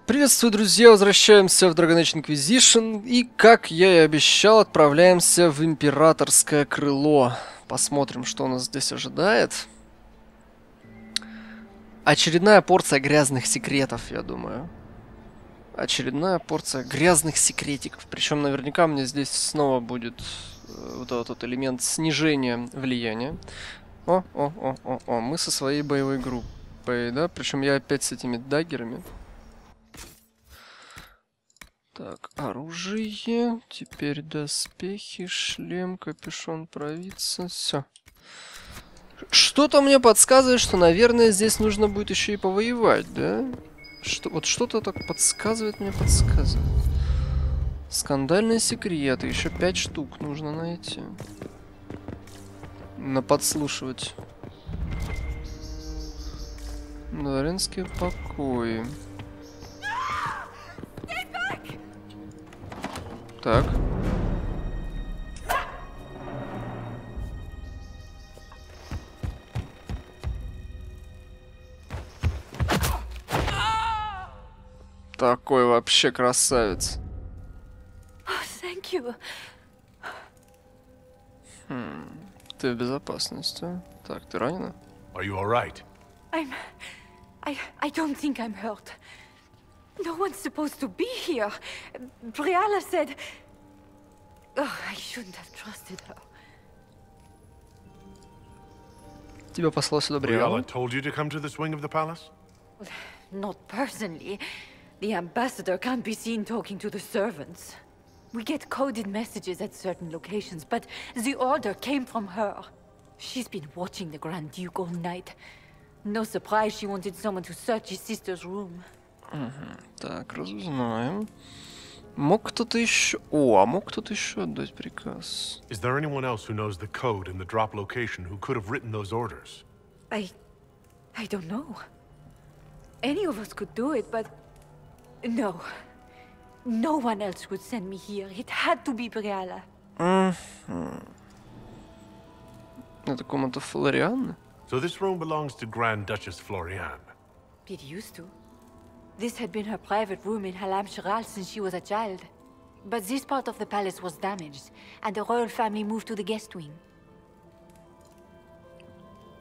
Приветствую, друзья! Возвращаемся в Dragon Age Inquisition и, как я и обещал, отправляемся в императорское крыло. Посмотрим, что у нас здесь ожидает. Очередная порция грязных секретов, я думаю. Очередная порция грязных секретиков. Причем наверняка мне здесь снова будет вот этот элемент снижения влияния. О, мы со своей боевой группой, да? Причем я опять с этими даггерами. Так, оружие, теперь доспехи, шлем, капюшон, провидца, все. Что-то мне подсказывает, что, наверное, здесь нужно будет еще и повоевать, да? Вот что-то так подсказывает мне, подсказывает. Скандальные секреты, еще 5 штук нужно найти. Подслушивать. Дворянские покои. Так. Такой вообще красавец. Ты в безопасности. Так, ты ранена? Are you all right? I don't think I'm hurt. No one's supposed to be here. Briala said... Oh, I shouldn't have trusted her. Тебя послала сюда Бриала. Briala told you to come to this wing of the palace? Well, not personally. The ambassador can't be seen talking to the servants. We get coded messages at certain locations, but the order came from her. She's been watching the Grand Duke all night. No surprise she wanted someone to search his sister's room. Так, разузнаем. Мог кто-то еще... О, а мог кто-то еще отдать приказ? Is there anyone else who knows the code in the drop location who could have written those orders? I don't know. Any of us could do it, but... No. No one else would send me here. It had to be Briala. Это комната Флорианы? So this room belongs to Grand Duchess Floriane. It used to. This had been her private room in Halam Shiral since she was a child. But this part of the palace was damaged, and the royal family moved to the guest wing.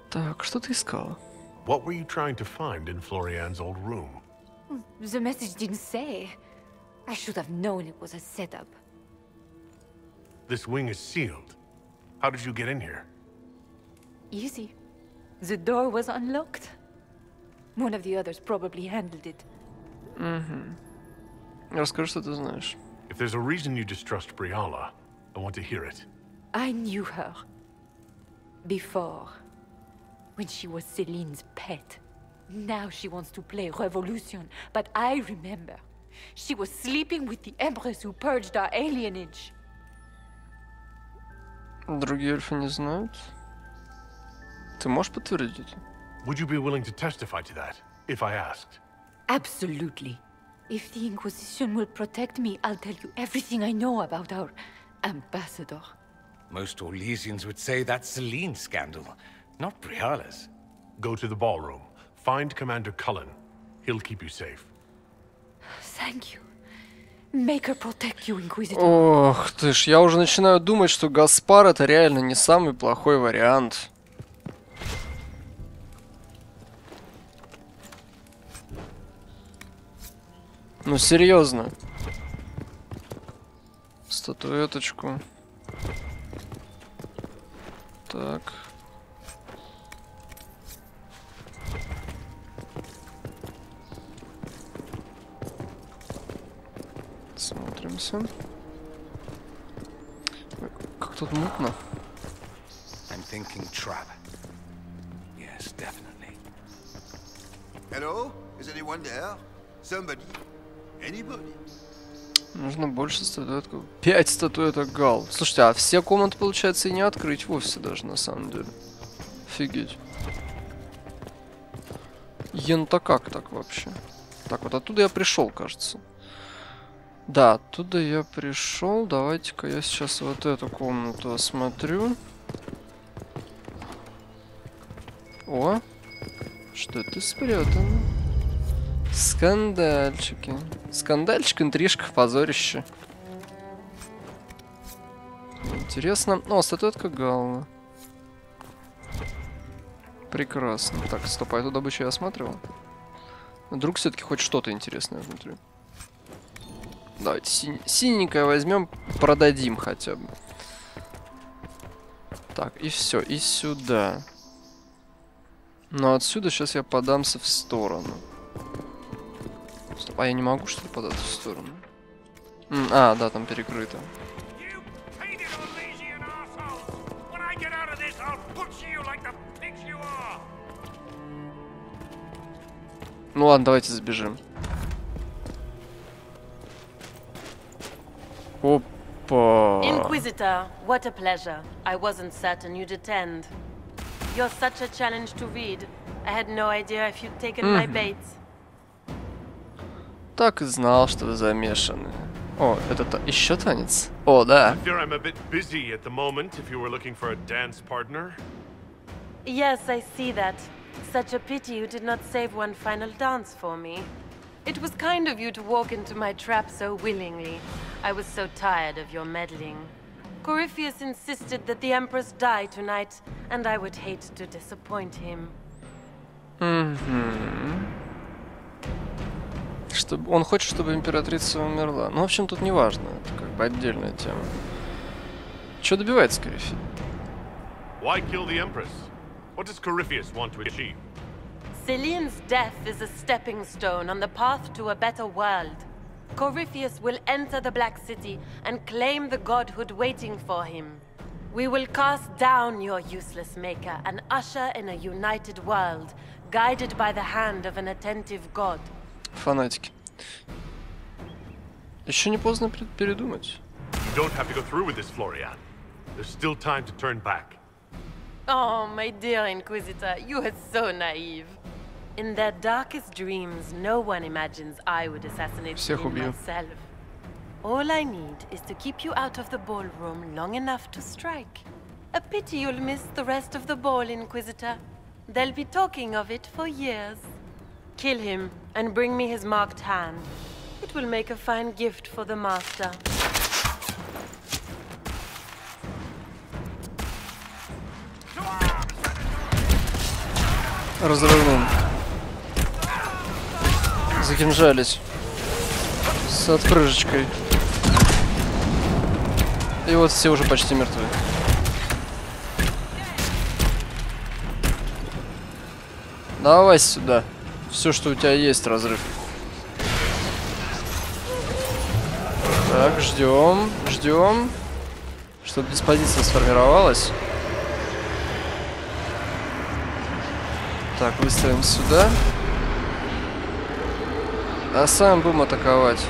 Так, что ты искала? What were you trying to find in Floriane's old room? The message didn't say. I should have known it was a setup. This wing is sealed. How did you get in here? Easy. The door was unlocked. One of the others probably handled it. Расскажи, что ты знаешь. If there's a reason you distrust Briala, I want to hear it. I knew her. Before. When she was Celine's pet. Now she wants to play revolution, but I remember. She was sleeping with the empress who purged our alienage. Другие эльфы не знают? Ты можешь подтвердить это? Would you be willing to testify to that, if I asked? Absolutely. If the Inquisition will protect me, I'll tell you everything I know about our ambassador. Most Orlesians would say that's Celine's scandal, not Briala's. Go to the ballroom. Find Commander Cullen. He'll keep you safe. Thank you. Make her protect you, Inquisitor. Ох ты ж, я уже начинаю думать, что Гаспар это реально не самый плохой вариант. Ну серьезно. Статуэточку. Так. Смотримся. Как тут мутно. I'm thinking trap. Yes, definitely. Hello? Is anyone there? Somebody? Anybody? Нужно больше статуэток. 5 статуэток Гал. Слушайте, а все комнаты, получается, и не открыть вовсе даже, на самом деле. Офигеть. Ен-то как так вообще? Так, вот оттуда я пришел, кажется. Да, оттуда я пришел. Давайте-ка я сейчас вот эту комнату осмотрю. О, что-то спрятано. Скандальчики. Скандальчик, интрижка, позорище. Интересно. О, статуэтка Галла. Прекрасно. Так, стоп, а эту добычу я осматривал. Вдруг все-таки хоть что-то интересное внутри. Давайте синенькое возьмем, продадим хотя бы. Так, и все, и сюда. Но отсюда сейчас я подамся в сторону. Стоп, а я не могу, что ли, податься в сторону? А, да, там перекрыто. Ну ладно, давайте забежим. Опа. Inquisitor, what a pleasure. I wasn't certain you'd attend. You're such a challenge to read. I had no idea if you'd taken my bait. Так и знал, что вы замешаны. О, это еще танец? О, да. I fear I'm a bit busy at the moment if you were looking for a dance partner. Yes, I see that. Such a pity you did not save one final dance for me. It was kind of you to walk into my trap so willingly. I was so tired of your meddling. Corypheus insisted that the Empress die tonight, and I would hate to disappoint him. Чтобы он хочет, чтобы императрица умерла. Ну, в общем, тут не важно. Это как бы отдельная тема. Что добивается Corypheus? Why kill the Empress? What does Corypheus want to achieve? Celine's death is a stepping stone on the path to a better world. Corypheus will enter the Black City and claim the godhood waiting for him. We will cast down your useless maker and usher in a united world, guided by the hand of an attentive god. Фанатики. Еще не поздно передумать. You don't have to go through with this, Florian. There's still time to turn back. Oh, my dear Inquisitor, you are so naive. In their darkest dreams, no one imagines I would assassinate Celine myself. All I need is to keep you out of the ballroom long enough to strike. A pity you'll miss the rest of the ball, Inquisitor. They'll be talking of it for years. Kill him and bring me his marked hand. It will make a fine gift for the master. Разрывным. Закинжались. С отпрыжечкой. И вот все уже почти мертвы. Давай сюда. Все, что у тебя есть, разрыв. Так, ждем, ждем. Чтобы диспозиция сформировалась. Так, выставим сюда. А сам будем атаковать.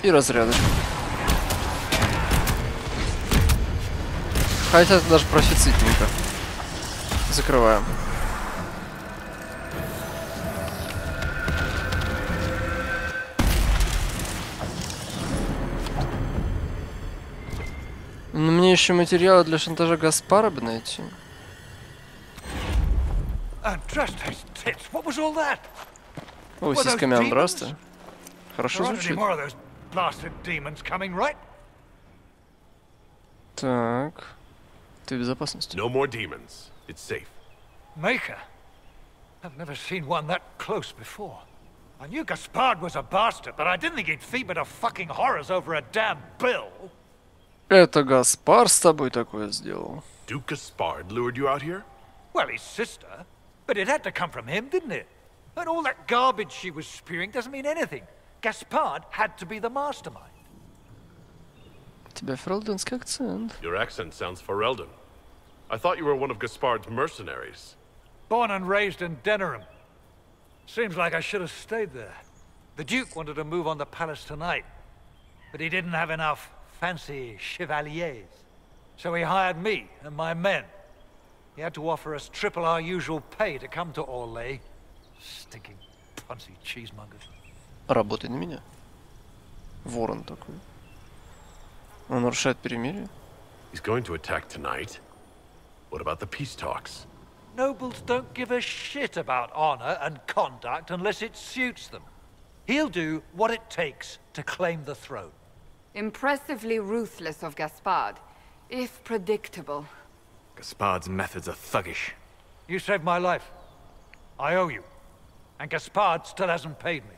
И разрядочку. Хотя это даже профицитненько. Закрываем. Но мне еще материалы для шантажа Гаспара бы найти. О, сиськами Андраста. Хорошо звучит. Так. Ты в безопасности. No more demons. It's safe. Maker? I've never seen one that close before. I knew Gaspard was a bastard, but I didn't think he'd feed to fucking horrors over a damn bill. Это Гаспар с тобой такое сделал. Duke Gaspard lured you out here? Well, his sister. But it had to come from him, didn't it? And all that garbage she was spewing doesn't mean anything. Gaspard had to be the mastermind. У тебя фрелденский акцент. Your accent sounds Ferelden. I thought you were one of Gaspard's mercenaries. Born and raised in Denerim. Seems like I should have stayed there. The Duke wanted to move on the palace tonight, but he didn't have enough fancy chevaliers. So he hired me and my men. He had to offer us triple our usual pay to come to Orlais. Stinking punsy cheesemongers. Работай на меня. Ворон такой. Он нарушает перемирие. He's going to attack tonight. What about the peace talks? Nobles don't give a shit about honor and conduct unless it suits them. He'll do what it takes to claim the throne. Impressively ruthless of Gaspard, if predictable. Gaspard's methods are thuggish. You saved my life. I owe you. And Gaspard still hasn't paid me.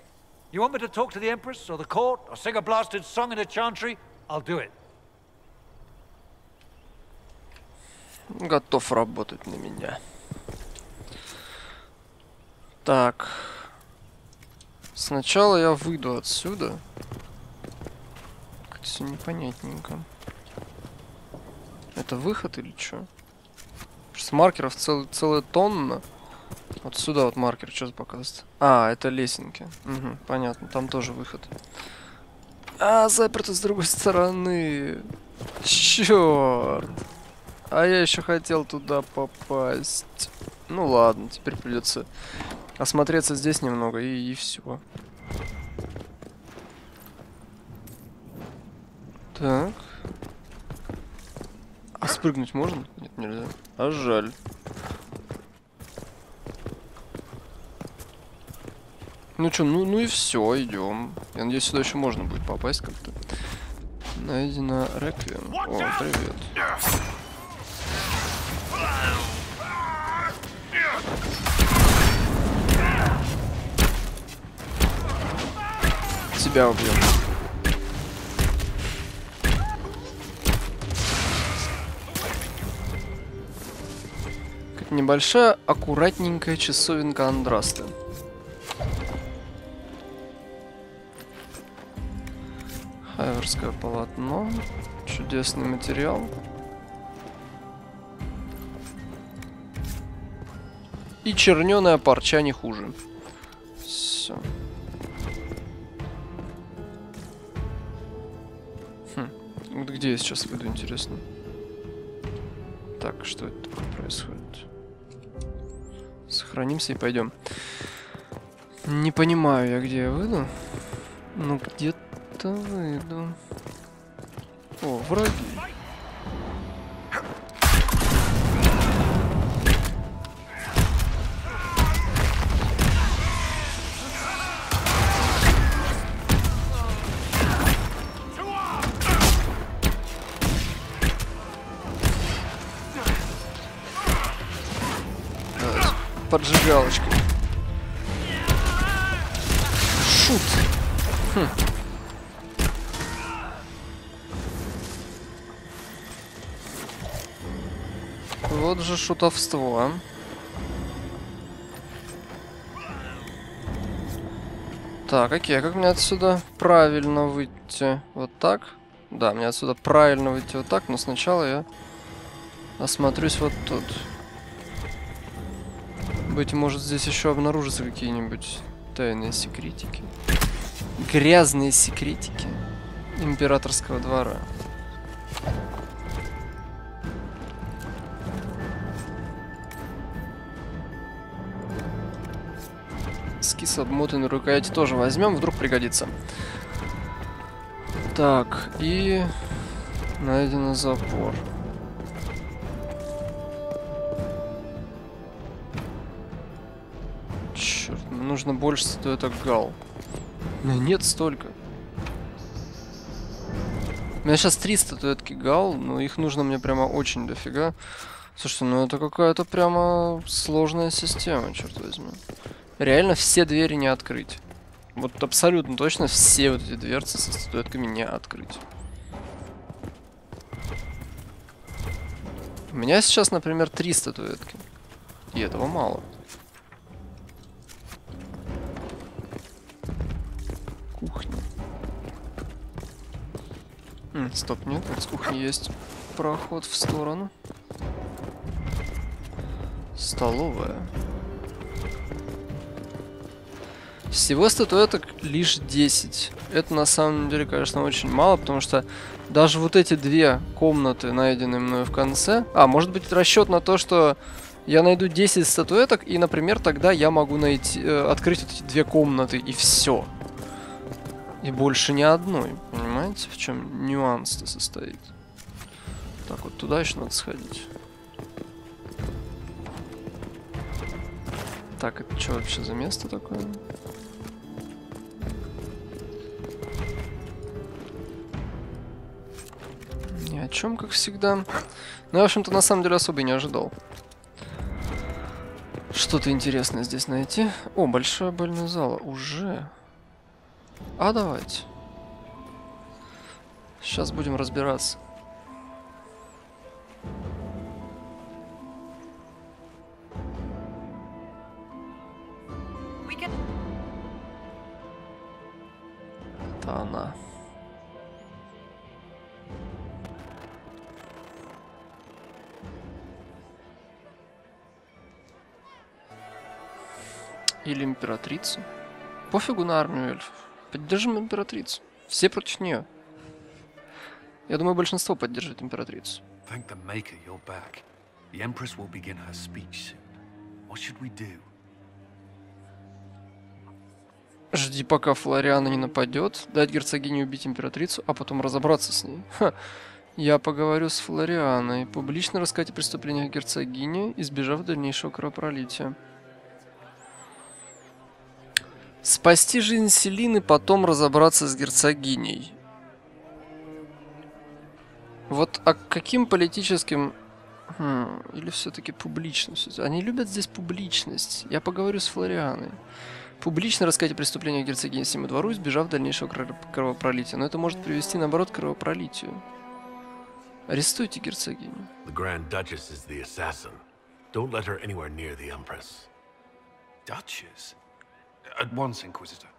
You want me to talk to the Empress or the court or sing a blasted song in a chantry? I'll do it. Готов работать на меня. Так. Сначала я выйду отсюда. Как-то все непонятненько. Это выход или что? С маркеров целая тонна. Вот сюда вот маркер, что показывает? А, это лесенки. Угу, понятно, там тоже выход. А, заперто с другой стороны. Черт. А я еще хотел туда попасть. Ну ладно, теперь придется осмотреться здесь немного и все. Так. А спрыгнуть можно? Нет, нельзя. А жаль. Ну что, ну и все, идем. Я надеюсь, сюда еще можно будет попасть как-то. Найдено реквием. О, привет. Тебя убьем. Как небольшая, аккуратненькая часовенка Андраста. Хайверское полотно. Чудесный материал. И черненая парча не хуже. Все. Где я сейчас выйду, интересно? Так, что это такое происходит? Сохранимся и пойдем. Не понимаю я, где я выйду. Ну, где-то выйду. О, враги. Поджигалочкой. Шут. Хм. Вот же шутовство. Так, окей, а как мне отсюда правильно выйти? Вот так? Да, мне отсюда правильно выйти вот так, но сначала я осмотрюсь вот тут. Быть может, здесь еще обнаружатся какие-нибудь тайные секретики. Грязные секретики императорского двора. Скис обмотанной рукояти тоже возьмем, вдруг пригодится. Так, и найден запор. Черт, мне нужно больше статуэток гал. У меня нет столько. У меня сейчас 3 статуэтки гал, но их нужно мне прямо очень дофига. Слушайте, ну это какая-то прямо сложная система, черт возьми. Реально все двери не открыть. Вот абсолютно точно все вот эти дверцы со статуэтками не открыть. У меня сейчас, например, 3 статуэтки. И этого мало. Кухня. Стоп, нет, вот с кухни есть проход в сторону. Столовая. Всего статуэток лишь 10. Это на самом деле, конечно, очень мало, потому что даже вот эти 2 комнаты, найденные мною в конце... А, может быть, расчет на то, что я найду 10 статуэток, и, например, тогда я могу найти, открыть вот эти 2 комнаты, и все. И больше ни одной. Понимаете, в чем нюанс-то состоит? Так, вот туда еще надо сходить. Так, это что вообще за место такое? Ни о чем, как всегда. Ну, в общем-то, на самом деле особо и не ожидал что-то интересное здесь найти. О, большая больная зала. Уже. А давайте. Сейчас будем разбираться. Это она. Или императрицу. Пофигу на армию эльфов. Поддержим императрицу. Все против нее. Я думаю, большинство поддержит императрицу. Жди, пока Флориана не нападет, дать герцогине убить императрицу, а потом разобраться с ней. Ха. Я поговорю с Флорианой. Публично рассказать о преступлениях герцогини, избежав дальнейшего кровопролития. Спасти жизнь Селины, потом разобраться с герцогиней. Вот а каким политическим... или все-таки публичность? Они любят здесь публичность. Я поговорю с Флорианой. Публично рассказать о преступлениях герцогини всему двору, избежав дальнейшего кровопролития. Но это может привести, наоборот, к кровопролитию. Арестуйте герцогиню. At once, Inquisitor.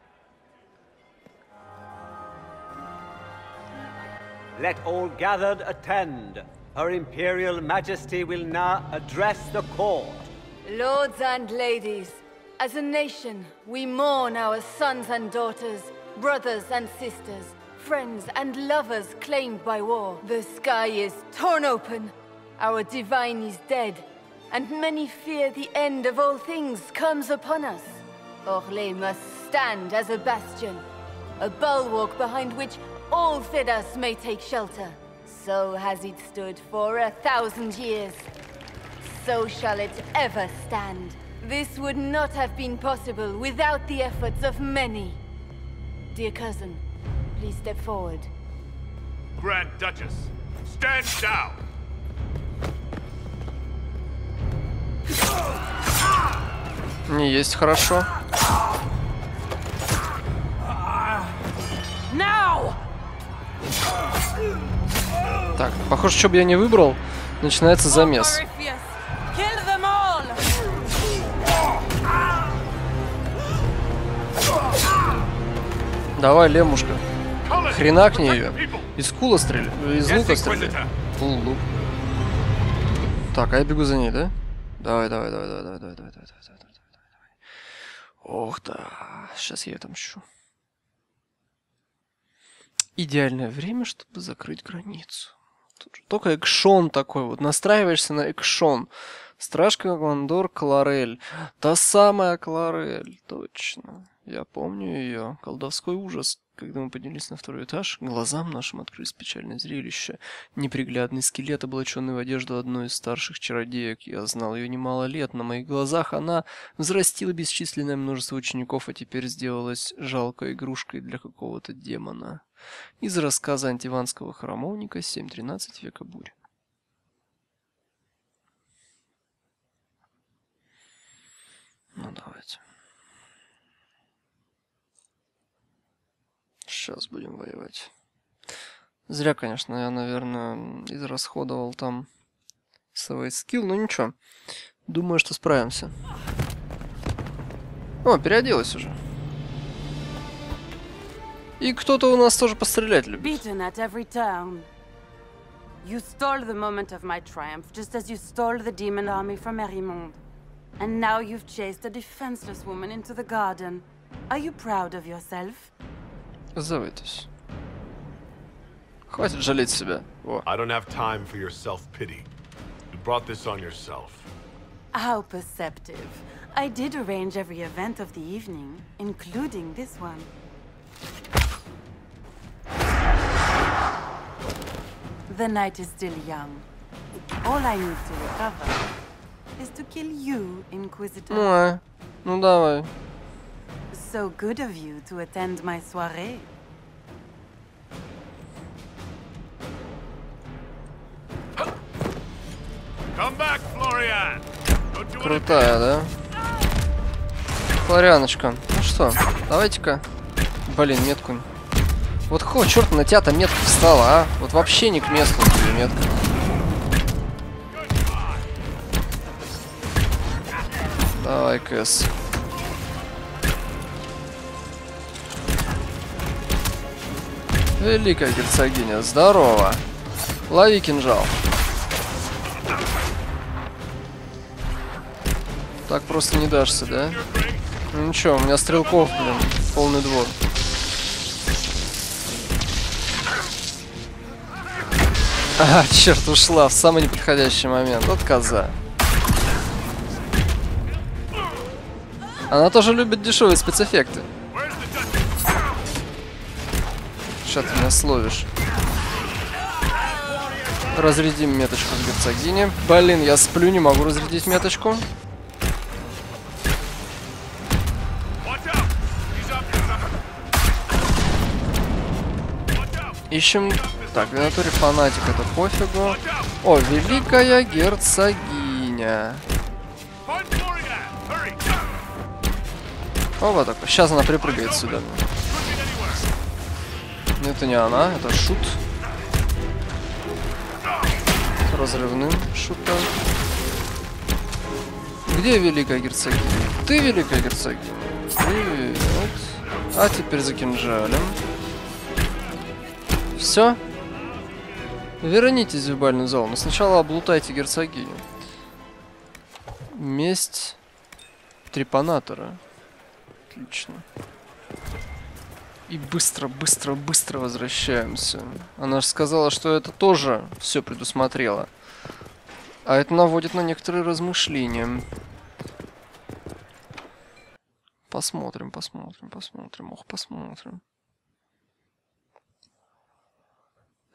Let all gathered attend. Her Imperial Majesty will now address the court. Lords and ladies, as a nation, we mourn our sons and daughters, brothers and sisters, friends and lovers claimed by war. The sky is torn open, our divine is dead, and many fear the end of all things comes upon us. Orlais must stand as a bastion, a bulwark behind which all Thedas may take shelter. So has it stood for 1,000 years. So shall it ever stand. This would not have been possible without the efforts of many. Dear cousin, please step forward. Grand Duchess, stand down! Не есть хорошо. Так, похоже, что бы я не выбрал, начинается замес. Давай, лемушка. Хренакни ее. Из кула стреляй. Из лука стреляй. Лук. Так, а я бегу за ней, да? Давай. Ох да, сейчас я ее отомщу. Идеальное время, чтобы закрыть границу. Тут же только экшон такой вот. Настраиваешься на экшон. Стражка Гвандор Кларель. Та самая Кларель, точно. Я помню ее. Колдовской ужас. Когда мы поднялись на второй этаж, глазам нашим открылись печальное зрелище. Неприглядный скелет, облаченный в одежду одной из старших чародеек. Я знал ее немало лет. На моих глазах она взрастила бесчисленное множество учеников, а теперь сделалась жалкой игрушкой для какого-то демона. Из рассказа антиванского храмовника 7.13 века бури. Ну, давайте. Сейчас будем воевать. Зря, конечно, я, наверное, израсходовал там свой скилл, но ничего. Думаю, что справимся. О, переоделась уже. И кто-то у нас тоже пострелять любит. You stole the moment of my triumph, just as you stole the demon army from Erimond. And now you've chased a defenseless woman into the garden. Are you proud of yourself? Завайтесь. Хватит жалеть себя. О. I don't have time for your self-pity. You brought this on yourself. How perceptive. I did arrange every event of the evening, including this one. The night is still young. All I need to recover is to kill you, Inquisitor. Ну давай. So good of you to attend my soirée. Come back, Florian. Крутая, да? Флорианочка. Ну что, давайте-ка. Блин, метку. Вот какого черта на тебя-то метка встала, а? Вот вообще не к месту тебе метка. Давай, Кэс. Великая герцогиня, здорово. Лови кинжал. Так просто не дашься, да? Ну ничего, у меня стрелков, блин, полный двор. А, черт, ушла в самый неподходящий момент. Вот коза. Она тоже любит дешевые спецэффекты. Сейчас ты меня словишь. Разрядим меточку в герцогине. Блин, я сплю, не могу разрядить меточку. Ищем... Так, в натуре фанатик, это пофигу. О, великая герцогиня. О, вот так. Сейчас она припрыгает сюда. Это не она, это шут. С разрывным шутом. Где великая герцогиня? Ты великая герцогиня. Привет. А теперь за кинжалем. Все. Вернитесь в бальную залу, но сначала облутайте герцогиню. Месть трепанатора. Отлично. И быстро возвращаемся. Она же сказала, что это тоже все предусмотрела. А это наводит на некоторые размышления. Посмотрим. Ох, посмотрим.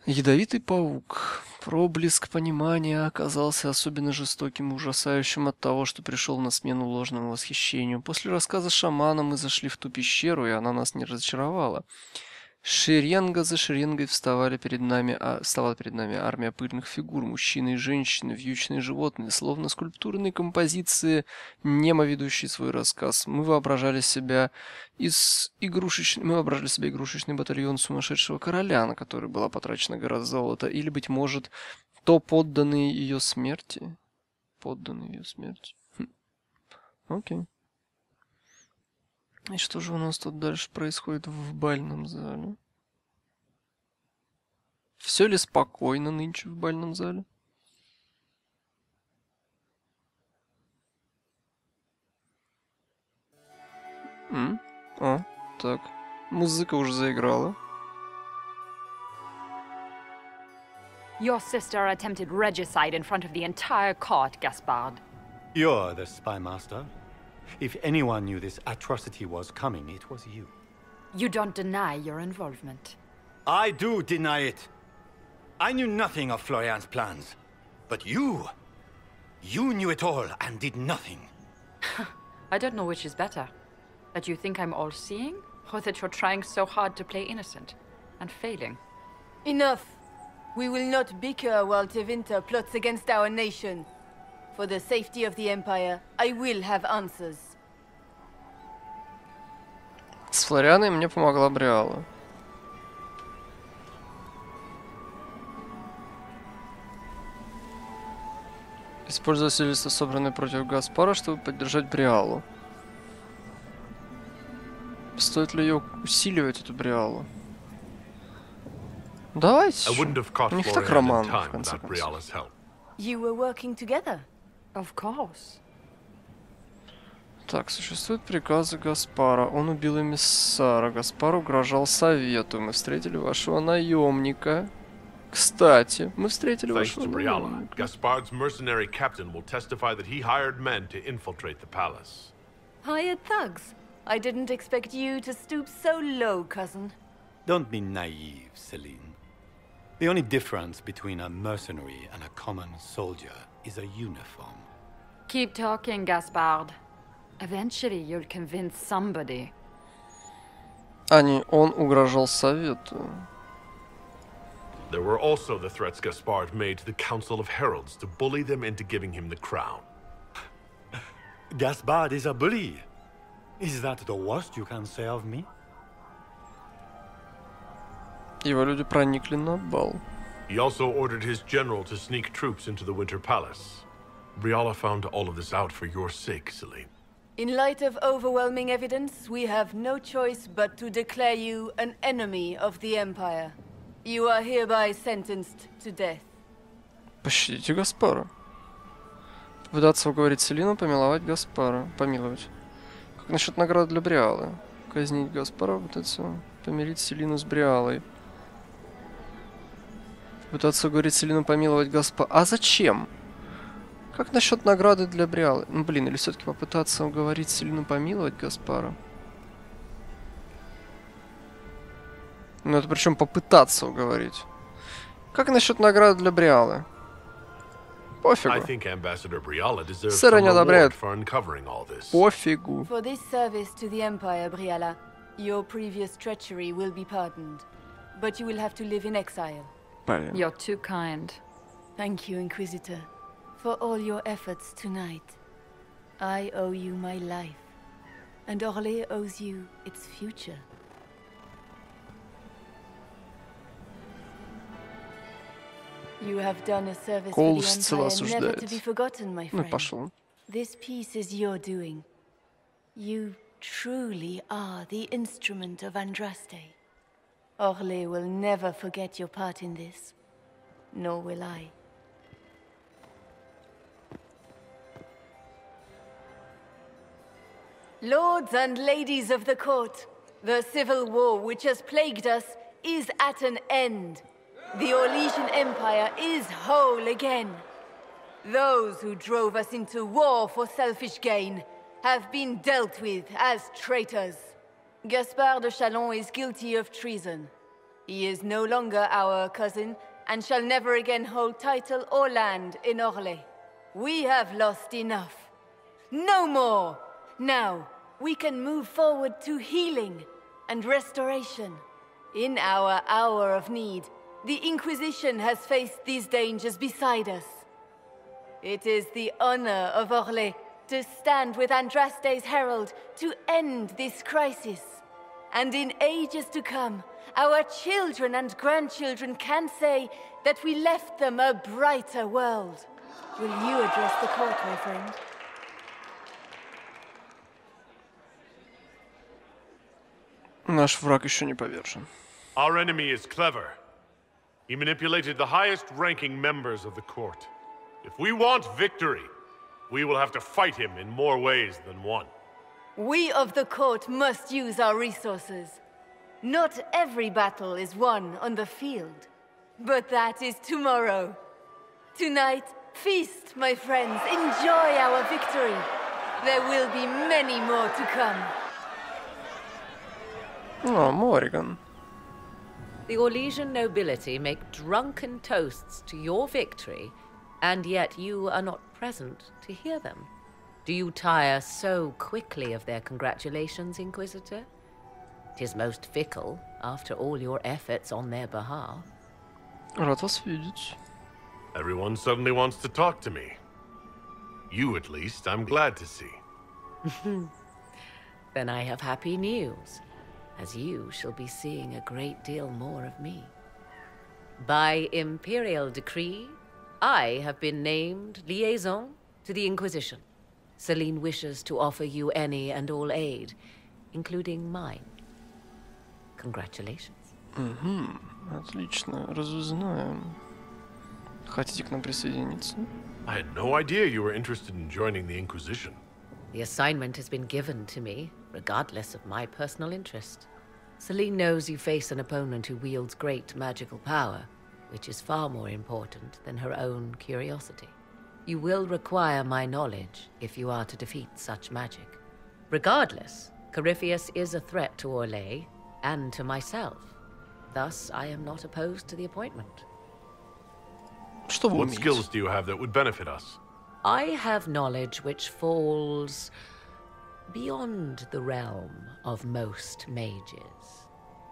Ядовитый паук. Проблеск понимания оказался особенно жестоким и ужасающим от того, что пришел на смену ложному восхищению. После рассказа шамана мы зашли в ту пещеру, и она нас не разочаровала. Шеренга за шеренгой вставала перед нами армия пыльных фигур, мужчины и женщины, вьючные животные, словно скульптурные композиции, немо ведущие свой рассказ. Мы воображали себя игрушечный батальон сумасшедшего короля, на который была потрачена гора золота, или, быть может, то подданные ее смерти. Окей. И что же у нас тут дальше происходит в бальном зале? Все ли спокойно нынче в бальном зале? Так. Музыка уже заиграла. Your sister attempted regicide in front of the entire court, Gaspard. You're the spy master. If anyone knew this atrocity was coming, it was you. You don't deny your involvement. I do deny it. I knew nothing of Florian's plans. But you knew it all and did nothing. I don't know which is better. That you think I'm all-seeing, or that you're trying so hard to play innocent and failing. Enough. We will not bicker while Tevinter plots against our nation. For the safety of the Empire, I will have answers. С Флорианой мне помогла Бриала. Используя свидетельства, собранные против Гаспара, чтобы поддержать Бриалу. Стоит ли ее усиливать, эту Бриалу? Давайте. У них так роман, в конце концов. You were working together? Of course. Так, существуют приказы Гаспара. Он убил эмиссара. Гаспар угрожал совету. Мы встретили вашего наемника. Кстати, мы встретили вашего наемника. Gaspard's mercenary captain will testify that he hired men to infiltrate the palace. Hired thugs? I didn't expect you to stoop so low, cousin. Don't be naive, Celine. The only difference between a mercenary and a common soldier is a uniform. Keep talking, Gaspard. Eventually you'll convince somebody. Он угрожал совету. There were also the threats Gaspard made to the Council of Heralds to bully them into giving him the crown. Gaspard is a bully. Is that the worst you can say of me? Его люди проникли на бал. He also ordered his general to sneak troops into the Winter Palace. Briala found all of this out for your sake, Celine. In light of overwhelming evidence, we have no choice but to declare you an enemy of the Empire. You are hereby sentenced to death. Пощадите Гаспара. Попытаться уговорить Селину помиловать Гаспара. Помиловать. Как насчет награды для Бриалы? Казнить Гаспара, попытаться помирить Селину с Бриалой. Пытаться уговорить Селину помиловать Гаспара. А зачем? Как насчет награды для Бриалы? Ну блин, или все-таки попытаться уговорить Селину помиловать Гаспара? Ну это причем попытаться уговорить. Как насчет награды для Бриалы? Пофигу. Сэр не одобряет. Пофигу. For this service to the Empire, Briala, your previous treachery will be pardoned, but you will have to live in exile. You're too kind. Thank you, Inquisitor, for all your efforts tonight. I owe you my life, and Orlais owes you its future. You have done a service for the Empire never to be forgotten, my friend. This piece is your doing. You truly are the instrument of Andraste. Orlais will never forget your part in this, nor will I. Lords and ladies of the court, the civil war which has plagued us is at an end. The Orlesian Empire is whole again. Those who drove us into war for selfish gain have been dealt with as traitors. Gaspard de Chalon is guilty of treason. He is no longer our cousin and shall never again hold title or land in Orlais. We have lost enough. No more! Now, we can move forward to healing and restoration. In our hour of need, the Inquisition has faced these dangers beside us. It is the honor of Orlais to stand with Andraste's herald to end this crisis. And in ages to come, our children and grandchildren can say that we left them a brighter world. Will you address the court, my friend? Наш враг еще не повержен. Our enemy is clever. He manipulated the highest-ranking members of the court. If we want victory, we will have to fight him in more ways than one. We of the court must use our resources. Not every battle is won on the field, but that is tomorrow. Tonight, feast, my friends. Enjoy our victory. There will be many more to come. Oh, Morrigan. The Orlesian nobility make drunken toasts to your victory, and yet you are not present to hear them. Do you tire so quickly of their congratulations, Inquisitor? 'Tis most fickle, after all your efforts on their behalf. Рад вас видеть. Everyone suddenly wants to talk to me. You, at least, I'm glad to see. Then I have happy news, as you shall be seeing a great deal more of me. By imperial decree, I have been named liaison to the Inquisition. Celine wishes to offer you any and all aid, including mine. Congratulations. Отлично, разузнаем. Хотите к нам присоединиться? I had no idea you were interested in joining the Inquisition. The assignment has been given to me, regardless of my personal interest. Celine knows you face an opponent who wields great magical power, which is far more important than her own curiosity. You will require my knowledge if you are to defeat such magic. Regardless, Corypheus is a threat to Orlais and to myself. Thus, I am not opposed to the appointment. What skills do you have that would benefit us? I have knowledge which falls beyond the realm of most mages.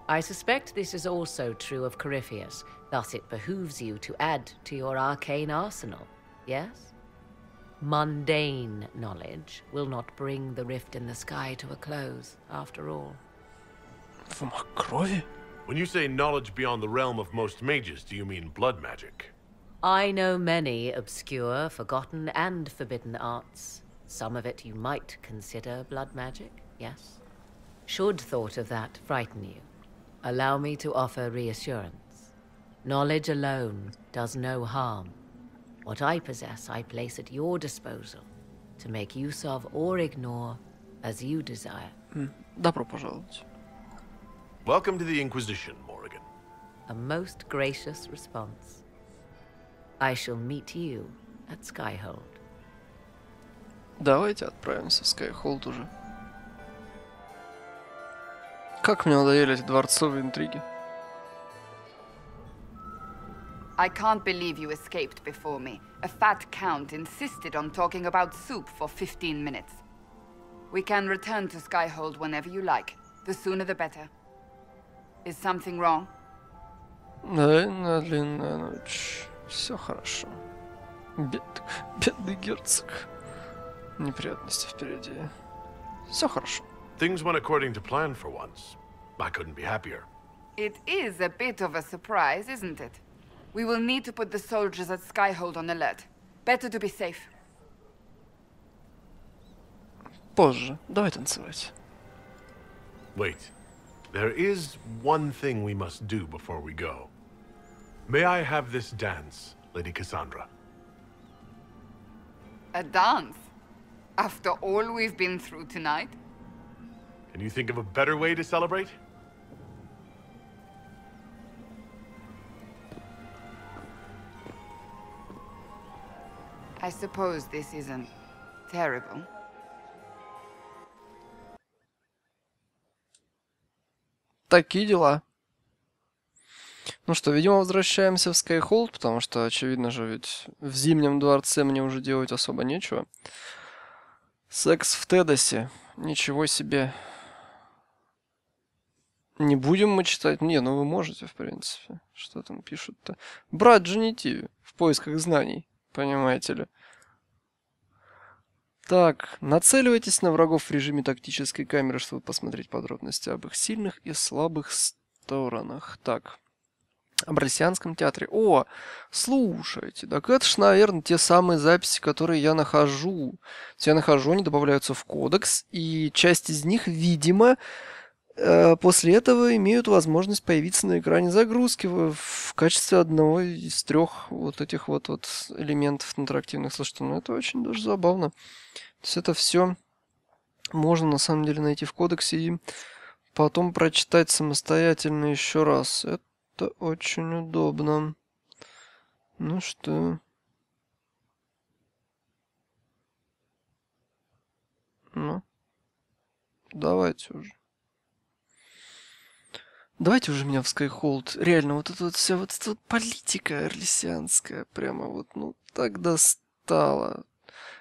I suspect this is also true of Corypheus, thus it behooves you to add to your arcane arsenal, yes? Mundane knowledge will not bring the rift in the sky to a close, after all. When you say knowledge beyond the realm of most mages, do you mean blood magic? I know many obscure, forgotten, and forbidden arts. Some of it you might consider blood magic, yes? Should thought of that frighten you, allow me to offer reassurance. Knowledge alone does no harm. What I possess, I place at your disposal to make use of or ignore as you desire. Добро пожаловать. Welcome to the Inquisition, Morrigan. A most gracious response. I shall meet you at Skyhold. Давайте отправимся в Skyhold уже. Как мне надоели эти дворцовые интриги. I can't believe you escaped before me. A fat count insisted on talking about soup for 15 minutes. We can return to Skyhold whenever you like. The sooner the better. Is something wrong? Да, длинная ночь. Все хорошо. Бедный герцог. Неприятности впереди. Все хорошо. Things went according to plan for once. I couldn't be happier. It is a bit of a surprise, isn't it? We will need to put the soldiers at Skyhold on alert. Better to be safe. Позже. Давай танцевать. Wait. There is one thing we must do before we go. May I have this dance, Lady Cassandra? A dance? After all we've been through tonight? Can you think of a better way to celebrate? I suppose this isn't terrible. Такие дела. Ну что, видимо, возвращаемся в Skyhold, потому что, очевидно же, ведь в Зимнем дворце мне уже делать особо нечего. Секс в Тедосе. Ничего себе. Не будем мы читать? Не, ну вы можете, в принципе. Что там пишут-то? Брат Дженитиви в поисках знаний. Понимаете ли? Так, нацеливайтесь на врагов в режиме тактической камеры, чтобы посмотреть подробности об их сильных и слабых сторонах. Так, о Брасианском театре. О, слушайте, так это ж, наверное, те самые записи, которые я нахожу. Они добавляются в кодекс, и часть из них, видимо, после этого имеют возможность появиться на экране загрузки в качестве одного из 3 вот этих вот элементов интерактивных. Слушайте, ну это очень даже забавно. То есть это все можно на самом деле найти в кодексе и потом прочитать самостоятельно еще раз. Это очень удобно. Ну что? Ну, давайте уже. Давайте уже меня в Skyhold. Реально, вот эта вот вся вот эта вот политика орлесианская прямо вот, ну, так достала.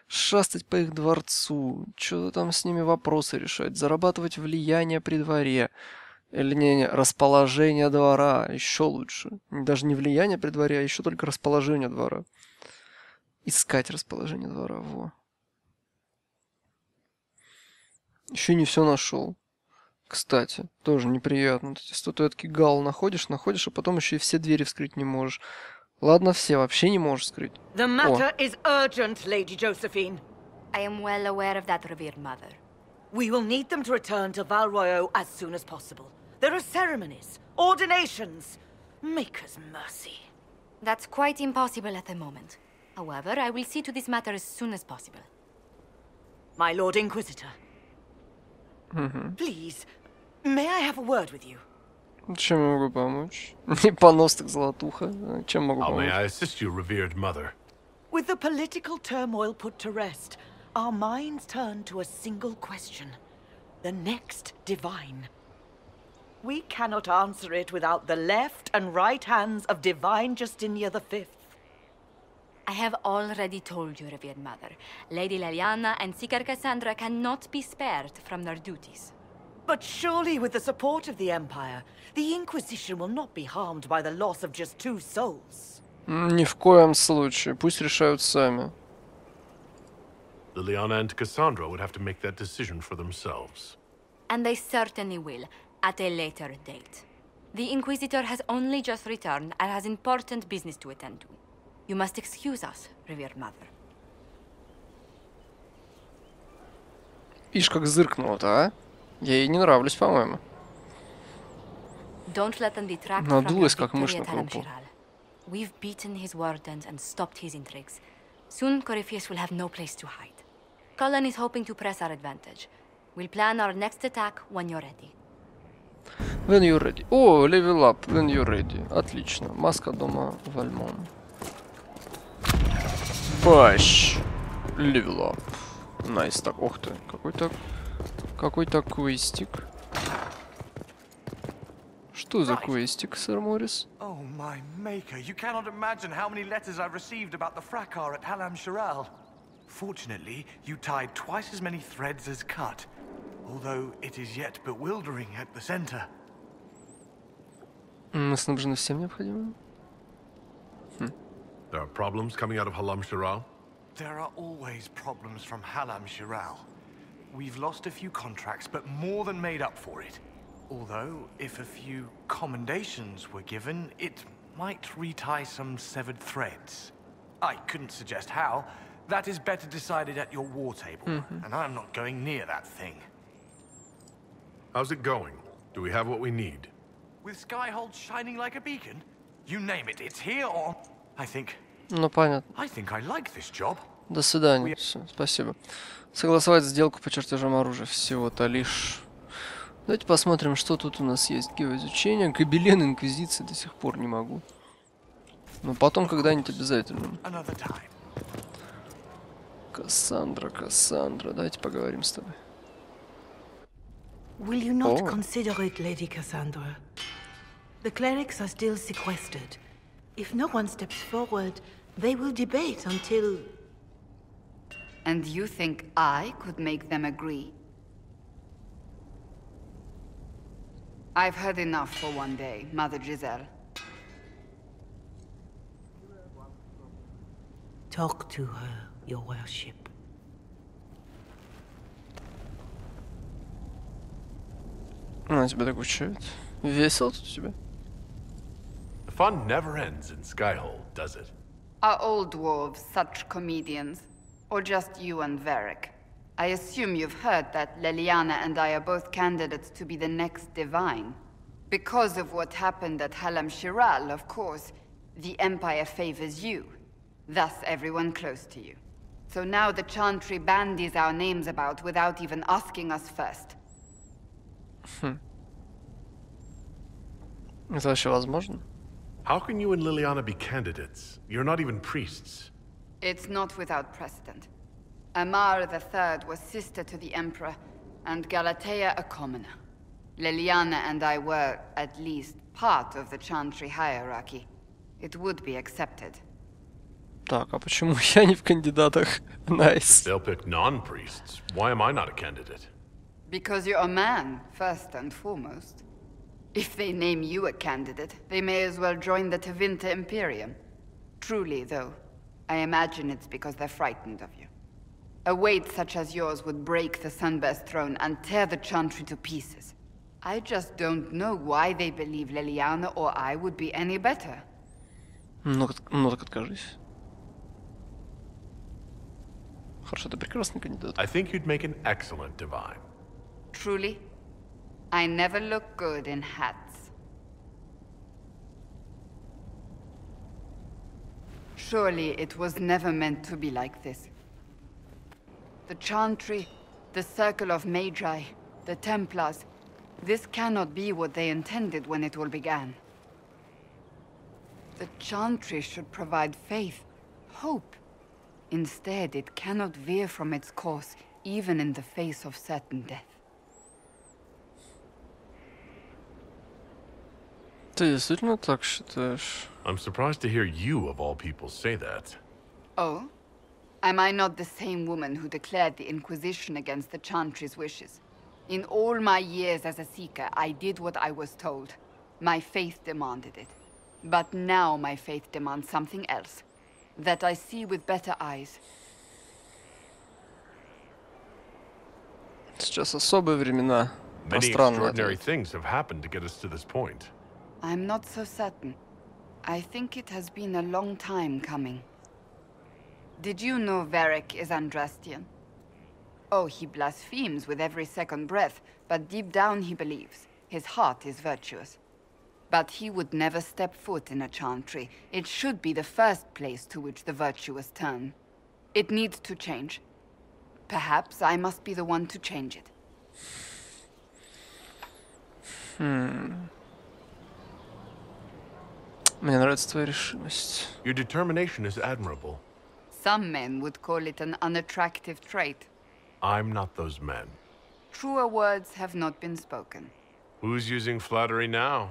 Шастать по их дворцу, что-то там с ними вопросы решать, зарабатывать влияние при дворе. Или не, расположение двора, еще лучше. Даже не влияние при дворе, а еще только расположение двора. Искать расположение двора, во. Еще не все нашел. Кстати, тоже неприятно. Эти статуэтки Гал находишь, а потом еще и все двери вскрыть не можешь. Ладно, все вообще не можешь скрыть. The matter is urgent, Lady Josephine. I am well aware of that, revered mother. We will need them to return to Val Royeaux as soon as possible. There are ceremonies, ordinations. Make us mercy. That's quite impossible at the moment. However, I will see to this matter as soon as possible. My Lord Inquisitor. Please, may I have a word with you? Чем я могу помочь? Не понос, так золотуха. Чем могу How помочь? may I assist you, revered mother? With the political turmoil put to rest, our minds turn to a single question. The next divine. We cannot answer it without the left and right hands of divine Justinia V. I have already told you, revered mother. Lady Leliana and Seeker Cassandra cannot be spared from their duties. But surely with the support of the Empire, the Inquisition will not be harmed by the loss of just 2 souls. Ни в коем случае. Пусть решают сами. Liliana and Cassandra would have to make that decision for themselves. And they certainly will, at a later date. The Inquisitor has only just returned and has important business to attend to. You must excuse us, revered mother. Ишь, как зыркнула-то, а? Я ей не нравлюсь, по-моему. Don't let them detract from your Надулась, как victory мышь на at крупу. Halam-Shiral. We've beaten his wardens and stopped his intrigues. Soon, Corypheus will have no place to hide. Cullen is hoping to press our advantage. We'll plan our next attack when you're ready. When you're ready. О, level up. When you're ready. Отлично. Маска дома Вальмон. Пащ. Level up. Найс. Так, ух ты. Какой-то квестик. Что за квестик, сэр Моррис? Oh, my maker. You cannot imagine how many letters I've received about the fracas at Halam-Shiral. Fortunately, you tied twice as many threads as cut, although it is yet bewildering at the center. Мы снабжены всем необходимым? There are problems coming out of Halam-Shiral? There are always problems from Halam-Shiral. We've lost a few contracts, but more than made up for it. Although, if a few commendations were given, it might retie some severed threads. I couldn't suggest how. That is better decided at your war table, and I'm not going near that thing. How's it going? Do we have what we need? With Skyhold shining like a beacon? You name it, it's here or... I think I like this job. До свидания. Все, спасибо. Согласовать сделку по чертежам оружия. Всего-то лишь. Давайте посмотрим, что тут у нас есть. Геоизучение. Гобелен Инквизиции до сих пор не могу. Но потом когда-нибудь обязательно. Кассандра. Давайте поговорим с тобой. Will you not consider it, Lady Cassandra? The clerics are still sequestered. If no one steps forward, they will debate until... And you think I could make them agree? I've heard enough for one day, Mother Giselle. Talk to her, your worship. Она тебя так учит. Весело тут у тебя. The fun never ends in Skyhold, does it? Are old dwarves such comedians? Or just you and Varric? I assume you've heard that Leliana and I are both candidates to be the next divine. Because of what happened at Halam-Shiral, of course, the Empire favors you. Thus everyone close to you. So now the Chantry bandies our names about without even asking us first. Это вообще возможно? How can you and Liliana be candidates? You're not even priests. It's not without precedent. Amar III was sister to the Emperor, and Galatea a commoner. Liliana and I were, at least, part of the Chantry hierarchy. It would be accepted. Так, а почему я не в кандидатах? Nice. They'll pick non-priests. Why am I not a candidate? Because you're a man, first and foremost. If they name you a candidate, they may as well join the Tevinter Imperium. Truly, though, I imagine it's because they're frightened of you. A weight such as yours would break the Sunburst throne and tear the Chantry to pieces. I just don't know why they believe Leliana or I would be any better. Ну так откажись. Хорошо, ты прекрасный кандидат. I think you'd make an excellent divine. Truly? I never look good in hats. Surely it was never meant to be like this. The Chantry, the Circle of Magi, the Templars, this cannot be what they intended when it all began. The Chantry should provide faith, hope. Instead, it cannot veer from its course, even in the face of certain death. Ты действительно так считаешь? I'm surprised to hear you, of all people, say that. Oh? Am I not the same woman who declared the Inquisition against the Chantry's wishes? In all my years as a seeker, I did what I was told. My faith demanded it. But now my faith demands something else. That I see with better eyes. Сейчас особые времена. Many extraordinary things have happened to get us to this point. I'm not so certain. I think it has been a long time coming. Did you know Varric is Andrastian? Oh, he blasphemes with every second breath, but deep down he believes. His heart is virtuous. But he would never step foot in a Chantry. It should be the first place to which the virtuous turn. It needs to change. Perhaps I must be the one to change it. Мне нравится твоя решимость. Your determination is admirable. Some men would call it an unattractive trait. I'm not those men. Truer words have not been spoken. Who's using flattery now?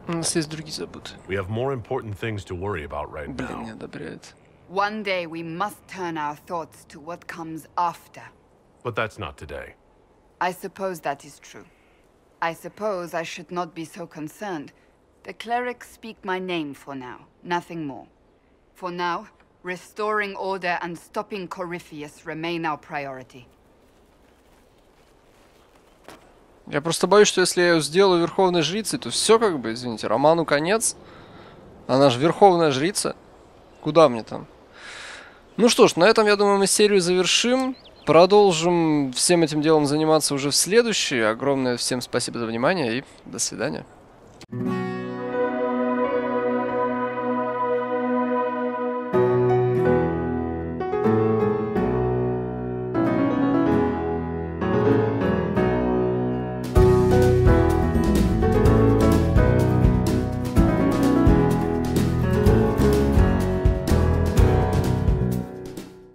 У нас есть другие заботы. We have more important things to worry about right Блин, now. не одобряет. One day we must turn our thoughts to what comes after. But that's not today. I suppose that is true. I suppose I should not be so concerned. The clerics speak my name for now, nothing more. For now, restoring order and stopping Corypheus remain our priority. Я просто боюсь, что если я ее сделаю верховной жрицей, то все как бы, извините, роману конец. Она же верховная жрица. Куда мне там? Ну что ж, на этом, я думаю, мы серию завершим. Продолжим всем этим делом заниматься уже в следующей. Огромное всем спасибо за внимание и до свидания.